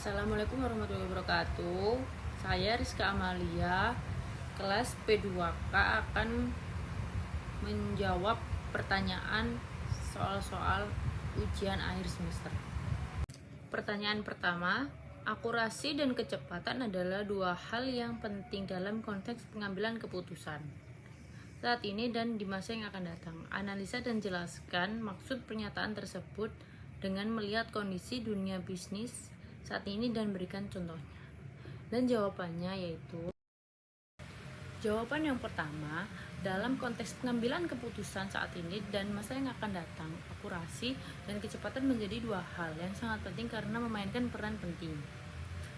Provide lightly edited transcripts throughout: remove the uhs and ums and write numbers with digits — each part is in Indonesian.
Assalamualaikum warahmatullahi wabarakatuh. Saya Rizka Amalia, kelas P2K akan menjawab pertanyaan soal-soal ujian akhir semester. Pertanyaan pertama, akurasi dan kecepatan adalah dua hal yang penting dalam konteks pengambilan keputusan saat ini dan di masa yang akan datang. Analisa dan jelaskan maksud pernyataan tersebut dengan melihat kondisi dunia bisnis saat ini dan berikan contohnya. Dan jawabannya yaitu jawaban yang pertama, dalam konteks pengambilan keputusan saat ini dan masa yang akan datang, akurasi dan kecepatan menjadi dua hal yang sangat penting karena memainkan peran penting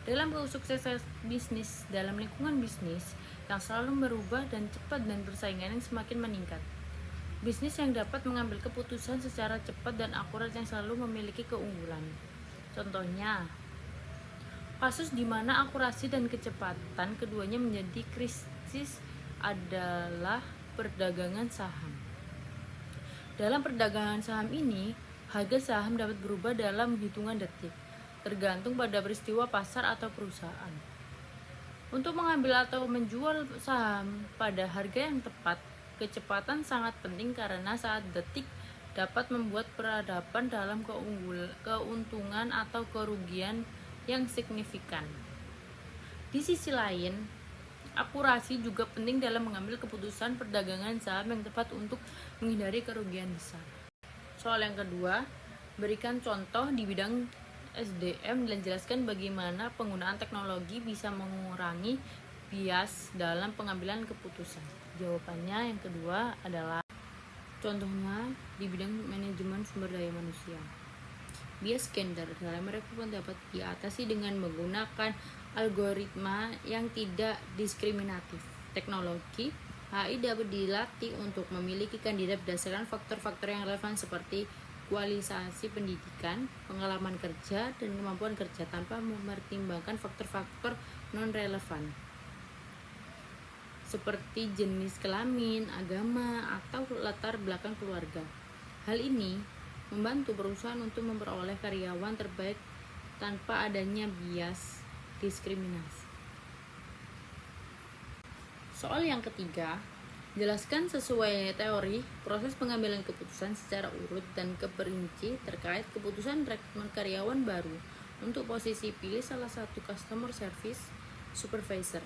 dalam kesuksesan bisnis dalam lingkungan bisnis yang selalu berubah dan cepat dan persaingan yang semakin meningkat. Bisnis yang dapat mengambil keputusan secara cepat dan akurat yang selalu memiliki keunggulan. Contohnya, kasus di mana akurasi dan kecepatan keduanya menjadi krisis adalah perdagangan saham. Dalam perdagangan saham ini, harga saham dapat berubah dalam hitungan detik, tergantung pada peristiwa pasar atau perusahaan. Untuk mengambil atau menjual saham pada harga yang tepat, kecepatan sangat penting karena saat detik dapat membuat peradaban dalam keuntungan atau kerugian yang signifikan. Di sisi lain, akurasi juga penting dalam mengambil keputusan perdagangan saham yang tepat untuk menghindari kerugian besar. Soal yang kedua, berikan contoh di bidang SDM dan jelaskan bagaimana penggunaan teknologi bisa mengurangi bias dalam pengambilan keputusan. Jawabannya yang kedua adalah contohnya di bidang manajemen sumber daya manusia. Bias gender dalam rekrutmen dapat diatasi dengan menggunakan algoritma yang tidak diskriminatif. Teknologi HI dapat dilatih untuk memiliki kandidat berdasarkan faktor-faktor yang relevan seperti kualifikasi pendidikan, pengalaman kerja, dan kemampuan kerja tanpa mempertimbangkan faktor-faktor non-relevan seperti jenis kelamin, agama, atau latar belakang keluarga. Hal ini membantu perusahaan untuk memperoleh karyawan terbaik tanpa adanya bias diskriminasi. Soal yang ketiga, jelaskan sesuai teori proses pengambilan keputusan secara urut dan keperinci terkait keputusan rekrutmen karyawan baru untuk posisi pilih salah satu customer service supervisor.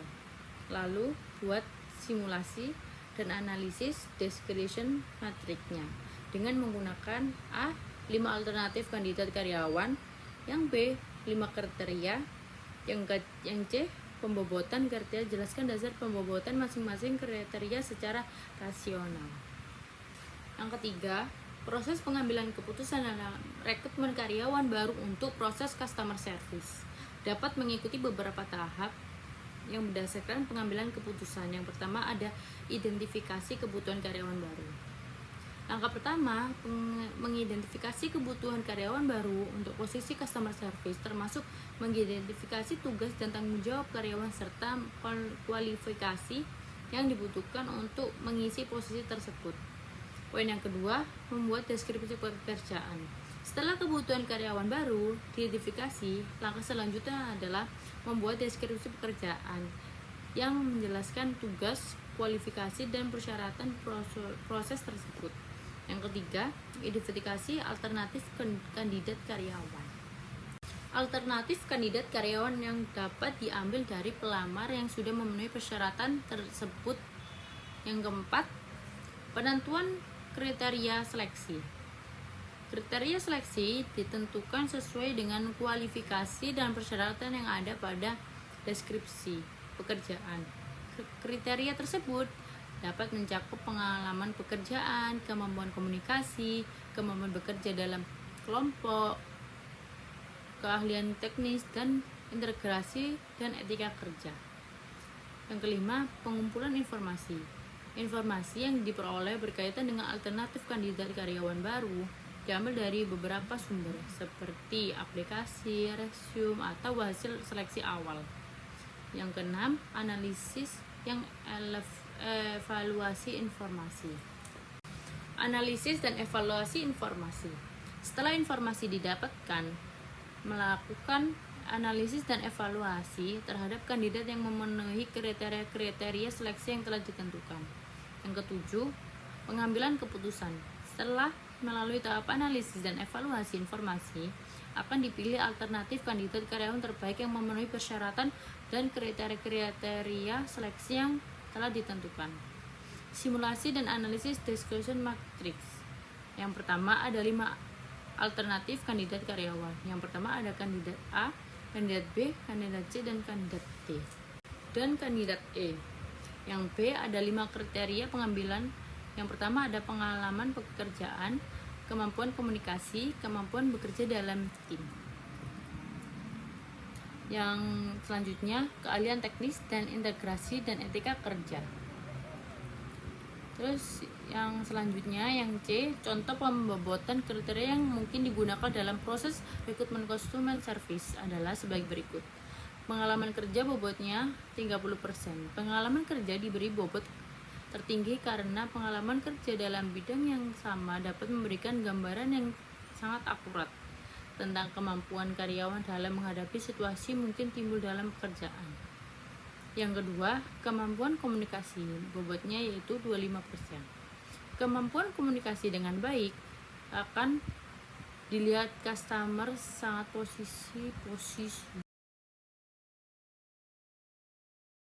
Lalu buat simulasi dan analisis description matriknya dengan menggunakan A. 5 alternatif kandidat karyawan, yang B. 5 kriteria, yang C. Pembobotan kriteria. Jelaskan dasar pembobotan masing-masing kriteria secara rasional. Yang ketiga, proses pengambilan keputusan dalam rekrutmen karyawan baru untuk proses customer service dapat mengikuti beberapa tahap yang berdasarkan pengambilan keputusan. Yang pertama ada identifikasi kebutuhan karyawan baru. Langkah pertama, mengidentifikasi kebutuhan karyawan baru untuk posisi customer service, termasuk mengidentifikasi tugas dan tanggung jawab karyawan serta kualifikasi yang dibutuhkan untuk mengisi posisi tersebut. Poin yang kedua, membuat deskripsi pekerjaan. Setelah kebutuhan karyawan baru diidentifikasi, langkah selanjutnya adalah membuat deskripsi pekerjaan yang menjelaskan tugas, kualifikasi, dan persyaratan proses tersebut. Yang ketiga, identifikasi alternatif kandidat karyawan. Alternatif kandidat karyawan yang dapat diambil dari pelamar yang sudah memenuhi persyaratan tersebut. Yang keempat, penentuan kriteria seleksi. Kriteria seleksi ditentukan sesuai dengan kualifikasi dan persyaratan yang ada pada deskripsi pekerjaan. Kriteria tersebut dapat mencakup pengalaman pekerjaan, kemampuan komunikasi, kemampuan bekerja dalam kelompok, keahlian teknis dan integrasi, dan etika kerja. Yang kelima, pengumpulan informasi. Informasi yang diperoleh berkaitan dengan alternatif kandidat karyawan baru diambil dari beberapa sumber seperti aplikasi, resume, atau hasil seleksi awal. Yang keenam, analisis yang evaluasi informasi. Analisis dan evaluasi informasi. Setelah informasi didapatkan, melakukan analisis dan evaluasi terhadap kandidat yang memenuhi kriteria seleksi yang telah ditentukan. Yang ketujuh, pengambilan keputusan. Setelah melalui tahap analisis dan evaluasi informasi, akan dipilih alternatif kandidat karyawan terbaik yang memenuhi persyaratan dan kriteria seleksi yang telah ditentukan. Simulasi dan analisis discussion matrix. Yang pertama ada 5 alternatif kandidat karyawan. Yang pertama ada kandidat A, kandidat B, kandidat C, dan kandidat D. Dan kandidat E. Yang B ada 5 kriteria pengambilan. Yang pertama ada pengalaman pekerjaan, kemampuan komunikasi, kemampuan bekerja dalam tim. Yang selanjutnya keahlian teknis dan integrasi dan etika kerja. Terus yang selanjutnya yang C, contoh pembobotan kriteria yang mungkin digunakan dalam proses rekrutmen customer service adalah sebagai berikut. Pengalaman kerja bobotnya 30%. Pengalaman kerja diberi bobot tertinggi karena pengalaman kerja dalam bidang yang sama dapat memberikan gambaran yang sangat akurat tentang kemampuan karyawan dalam menghadapi situasi mungkin timbul dalam pekerjaan. Yang kedua, kemampuan komunikasi, bobotnya yaitu 25%. Kemampuan komunikasi dengan baik akan dilihat customer sangat posisi